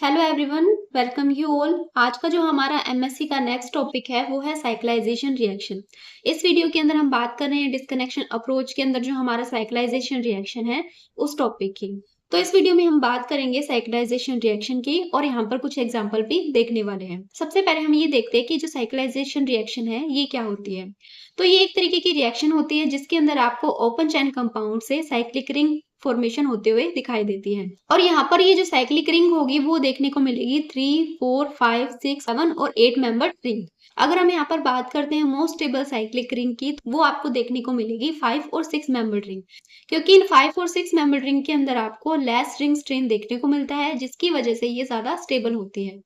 Hello everyone, welcome you all. आज का जो हमारा एमएससी का नेक्स्ट टॉपिक है वो है साइक्लाइजेशन रिएक्शन। इस वीडियो के अंदर हम बात कर रहे हैं डिस्कनेक्शन अप्रोच के अंदर जो हमारा साइक्लाइजेशन रिएक्शन है उस टॉपिक की। तो इस वीडियो में हम बात करेंगे साइक्लाइजेशन रिएक्शन की और यहाँ पर कुछ एग्जाम्पल भी देखने वाले हैं। सबसे पहले हम ये देखते हैं कि जो साइक्लाइजेशन रिएक्शन है ये क्या होती है। तो ये एक तरीके की रिएक्शन होती है जिसके अंदर आपको ओपन चेन कंपाउंड से साइक्लिक रिंग फॉर्मेशन होते हुए दिखाई देती है। और यहाँ पर ये जो साइक्लिक रिंग होगी वो देखने को मिलेगी 3, 4, 5, 6, 7 और 8 मेंबर रिंग। अगर हम यहाँ पर बात करते हैं मोस्ट स्टेबल साइक्लिक रिंग की, तो वो आपको देखने को मिलेगी 5 और 6 मेंबर रिंग। क्योंकि इन 5 और 6 मेंबर रिंग के अंदर आपको लेस रिंग स्ट्रेन देखने को मिलता है, जिसकी वजह से ये ज्यादा स्टेबल होती है।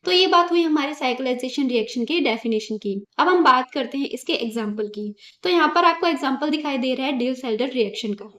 तो ये बात हुई हमारे साइक्लाइजेशन रिएक्शन की डेफिनेशन की। अब हम बात करते हैं इसके एग्जाम्पल की। तो यहाँ पर आपको एग्जाम्पल दिखाई दे रहा है डियल्स-एल्डर रिएक्शन का।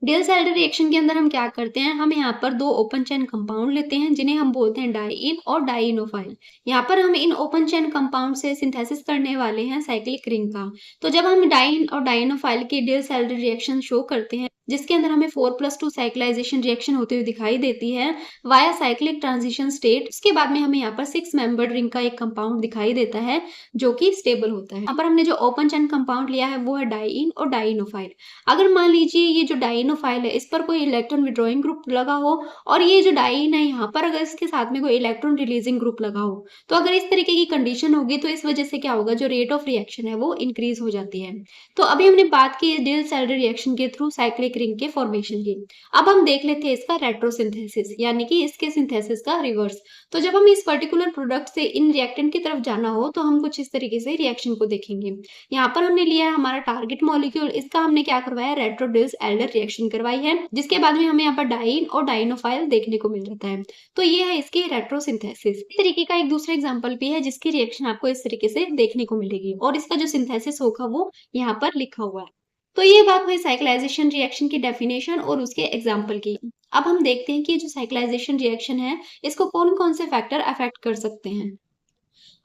डियल्स-एल्डर रिएक्शन के अंदर हम क्या करते हैं, हम यहाँ पर दो ओपन चेन कंपाउंड लेते हैं जिन्हें हम बोलते हैं डाइइन और डाइनोफाइल। यहाँ पर हम इन ओपन चेन कंपाउंड से सिंथेसिस करने वाले हैं साइक्लिक रिंग का। तो जब हम डाइइन और डाइनोफाइल की डियल्स-एल्डर रिएक्शन शो करते हैं जिसके अंदर हमें 4+2 साइक्लाइजेशन रिएक्शन होते हुए दिखाई देती है वाया साइक्लिक ट्रांजिशन स्टेट, उसके बाद में हमें यहाँ पर 6 मेंबर्ड रिंग का एक कंपाउंड दिखाई देता है जो कि स्टेबल होता है। यहाँ पर हमने जो ओपन चेन कंपाउंड लिया है वो है डाइइन और डाइनोफाइल। अगर मान लीजिए ये जो डाइनोफाइल है इस पर कोई इलेक्ट्रॉन विड्रॉइंग ग्रुप लगा हो और ये जो डाइइन है यहाँ पर अगर इसके साथ में कोई इलेक्ट्रॉन रिलीजिंग ग्रुप लगा हो, तो अगर इस तरीके की कंडीशन होगी तो इस वजह से क्या होगा, जो रेट ऑफ रिएक्शन है वो इंक्रीज हो जाती है। तो अभी हमने बात की डियल्स-एल्डर रिएक्शन के थ्रू साइक्लिक रिंग के फॉर्मेशन की। अब हम देख लेते हैं इसका रेट्रोसिंथेसिस, यानी कि इसके सिंथेसिस का रिवर्स। तो जब हम इस पर्टिकुलर प्रोडक्ट से इन रिएक्टेंट की तरफ जाना हो तो हम कुछ इस तरीके से रिएक्शन को देखेंगे। यहाँ पर हमने लिया है हमारा टारगेट मॉलिक्यूल, इसका हमने क्या करवाया, रेट्रो डियल्स-एल्डर रिएक्शन करवाई है, जिसके बाद में हमें यहाँ पर डाइइन और डाइनोफाइल देखने को मिल जाता है। तो ये है इसकी रेट्रोसिंथेसिस। इस तरीके का एक दूसरा एग्जांपल भी है जिसकी रिएक्शन आपको इस तरीके से देखने को मिलेगी और इसका जो सिंथेसिस होगा वो यहाँ पर लिखा हुआ है। तो ये बात हुई साइक्लाइजेशन रिएक्शन की डेफिनेशन और उसके एग्जाम्पल की। अब हम देखते हैं कि जो साइक्लाइजेशन रिएक्शन है इसको कौन कौन से फैक्टर अफेक्ट कर सकते हैं।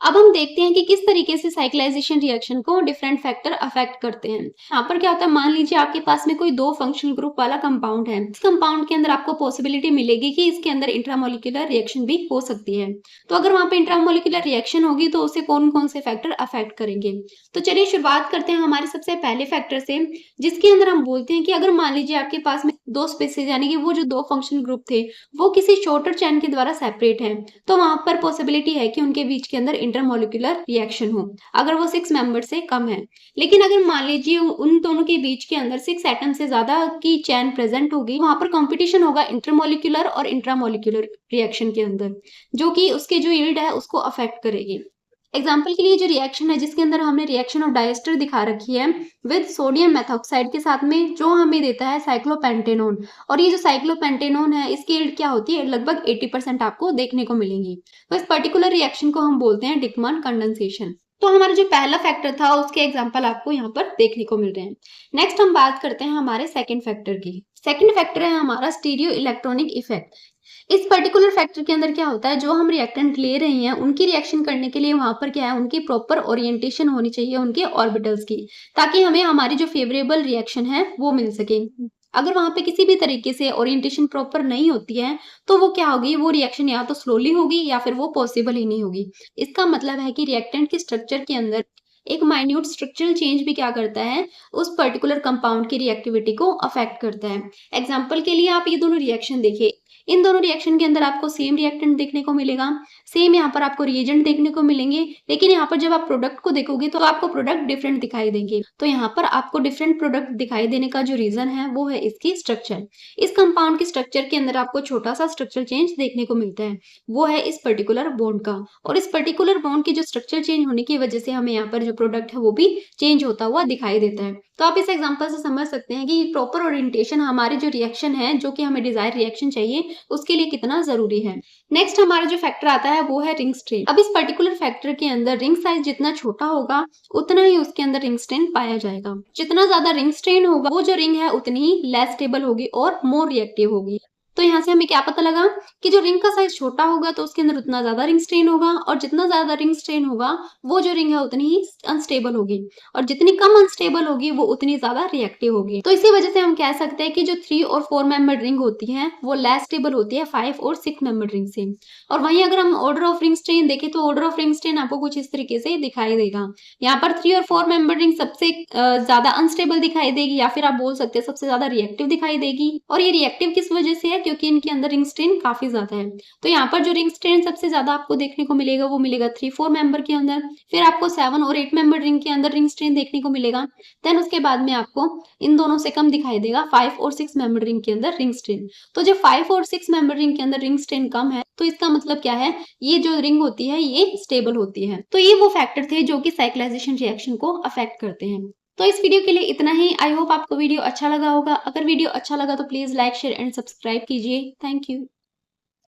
अब हम देखते हैं कि किस तरीके से साइक्लाइजेशन रिएक्शन को डिफरेंट फैक्टर अफेक्ट करते हैं। यहाँ पर क्या होता है, मान लीजिए आपके पास में कोई दो फंक्शनल ग्रुप वाला कंपाउंड है। इस कंपाउंड के अंदर आपको पॉसिबिलिटी मिलेगी कि इसके अंदर इंट्रामोलिकुलर रिएक्शन भी हो सकती है। तो अगर वहां पे इंट्रामोलिकुलर रिएक्शन होगी तो उसे कौन कौन से फैक्टर अफेक्ट करेंगे। तो चलिए शुरुआत करते हैं हमारे सबसे पहले फैक्टर से, जिसके अंदर हम बोलते हैं कि अगर मान लीजिए आपके पास में दो स्पेसीज यानी कि वो जो दो फंक्शनल ग्रुप थे वो किसी शॉर्टर चेन के द्वारा सेपरेट है, तो वहां पर पॉसिबिलिटी है कि उनके बीच के अंदर इंटरमोलिकुलर रिएक्शन हो अगर वो 6 मेंबर से कम है। लेकिन अगर मान लीजिए उन दोनों के बीच के अंदर 6 एटम से ज्यादा की चेन प्रेजेंट होगी, वहां पर कंपटीशन होगा इंटरमोलिकुलर और इंट्रामोलिकुलर रिएक्शन के अंदर, जो कि उसके जो यील्ड है उसको अफेक्ट करेगी। एग्जाम्पल के लिए जो रिएक्शन है जिसके अंदर हमने रिएक्शन ऑफ डाइएस्टर दिखा रखी है विद सोडियम मेथॉक्साइड के साथ में, जो हमें देता है साइक्लोपेंटेनोन। और ये जो साइक्लोपेंटेनोन है इसकी यील्ड क्या होती है, लगभग 80% आपको देखने को मिलेंगी। तो इस पर्टिकुलर रिएक्शन को हम बोलते हैं डिकमान कंडेंसेशन। तो हमारा जो पहला फैक्टर था उसके एग्जाम्पल आपको यहाँ पर देखने को मिल रहे हैं। नेक्स्ट हम बात करते हैं हमारे सेकंड फैक्टर की। सेकंड फैक्टर है हमारा स्टीरियो इलेक्ट्रॉनिक इफेक्ट। इस पर्टिकुलर फैक्टर के अंदर क्या होता है, जो हम रिएक्टेंट ले रहे हैं उनकी रिएक्शन करने के लिए वहां पर क्या है, उनकी प्रॉपर ओरिएंटेशन होनी चाहिए उनके ऑर्बिटल्स की, ताकि हमें हमारी जो फेवरेबल रिएक्शन है वो मिल सके। अगर वहां पे किसी भी तरीके से ओरिएंटेशन प्रॉपर नहीं होती है तो वो क्या होगी, वो रिएक्शन या तो स्लोली होगी या फिर वो पॉसिबल ही नहीं होगी। इसका मतलब है कि रिएक्टेंट के स्ट्रक्चर के अंदर एक माइन्यूट स्ट्रक्चरल चेंज भी क्या करता है, उस पर्टिकुलर कंपाउंड की रिएक्टिविटी को अफेक्ट करता है। एग्जाम्पल के लिए आप ये दोनों रिएक्शन देखिए, इन दोनों रिएक्शन के अंदर आपको सेम रिएक्टेंट देखने को मिलेगा, सेम यहाँ पर आपको रिएजेंट देखने को मिलेंगे, लेकिन यहाँ पर जब आप प्रोडक्ट को देखोगे तो आपको प्रोडक्ट डिफरेंट दिखाई देंगे। तो यहाँ पर आपको डिफरेंट प्रोडक्ट दिखाई देने का जो रीजन है वो है इसकी स्ट्रक्चर। इस कंपाउंड की स्ट्रक्चर के अंदर आपको छोटा सा स्ट्रक्चरल चेंज देखने को मिलता है, वो है इस पर्टिकुलर बॉन्ड का। और इस पर्टिकुलर बॉन्ड की जो स्ट्रक्चर चेंज होने की वजह से हमें यहाँ पर जो प्रोडक्ट है वो भी चेंज होता हुआ दिखाई देता है। तो आप इस एग्जांपल से समझ सकते हैं कि प्रॉपर ओरिएंटेशन हमारी जो रिएक्शन है, जो कि हमें डिजायर रिएक्शन चाहिए, उसके लिए कितना जरूरी है। नेक्स्ट हमारा जो फैक्टर आता है वो है रिंग स्ट्रेन। अब इस पर्टिकुलर फैक्टर के अंदर रिंग साइज जितना छोटा होगा उतना ही उसके अंदर रिंग स्ट्रेन पाया जाएगा। जितना ज्यादा रिंग स्ट्रेन होगा वो जो रिंग है उतनी ही लेस स्टेबल होगी और मोर रिएक्टिव होगी। तो यहाँ से हमें क्या पता लगा कि जो रिंग का साइज छोटा होगा तो उसके अंदर उतना ज्यादा रिंग स्ट्रेन होगा, और जितना ज्यादा रिंग स्ट्रेन होगा वो जो रिंग है उतनी ही अनस्टेबल होगी, और जितनी कम अनस्टेबल होगी वो उतनी ज्यादा रिएक्टिव होगी। तो इसी वजह से हम कह सकते हैं कि जो 3 और 4 मेंबर्ड रिंग होती है वो लेस स्टेबल होती है 5 और 6 मेंबर्ड रिंग से। और वहीं अगर हम ऑर्डर ऑफ रिंग स्ट्रेन देखें तो ऑर्डर ऑफ रिंग स्ट्रेन आपको कुछ इस तरीके से दिखाई देगा। यहाँ पर 3 और 4 मेंबर्ड रिंग सबसे ज्यादा अनस्टेबल दिखाई देगी, या फिर आप बोल सकते हैं सबसे ज्यादा रिएक्टिव दिखाई देगी। और ये रिएक्टिव किस वजह से है? क्योंकि इनके अंदर रिंग स्ट्रेन काफी ज्यादा है। तो यहाँ पर जो रिंग स्ट्रेन सबसे ज्यादा आपको देखने को मिलेगा वो मिलेगा 3-4 मेंबर के अंदर, फिर आपको 7 और 8 मेंबर रिंग के अंदर रिंग स्ट्रेन देखने को मिलेगा। देन उसके बाद में आपको इन दोनों से कम दिखाई देगा 5 और 6 मेंबर रिंग के अंदर रिंग स्ट्रेन। तो जब 5 और 6 मेंबर रिंग के अंदर रिंग स्ट्रेन कम है तो इसका मतलब क्या है? ये जो रिंग होती है ये स्टेबल होती है। तो ये वो फैक्टर थे जो कि साइक्लाइजेशन रिएक्शन को अफेक्ट करते हैं। तो इस वीडियो के लिए इतना ही। आई होप आपको वीडियो अच्छा लगा होगा। अगर वीडियो अच्छा लगा तो please like, share and subscribe कीजिए। Thank you.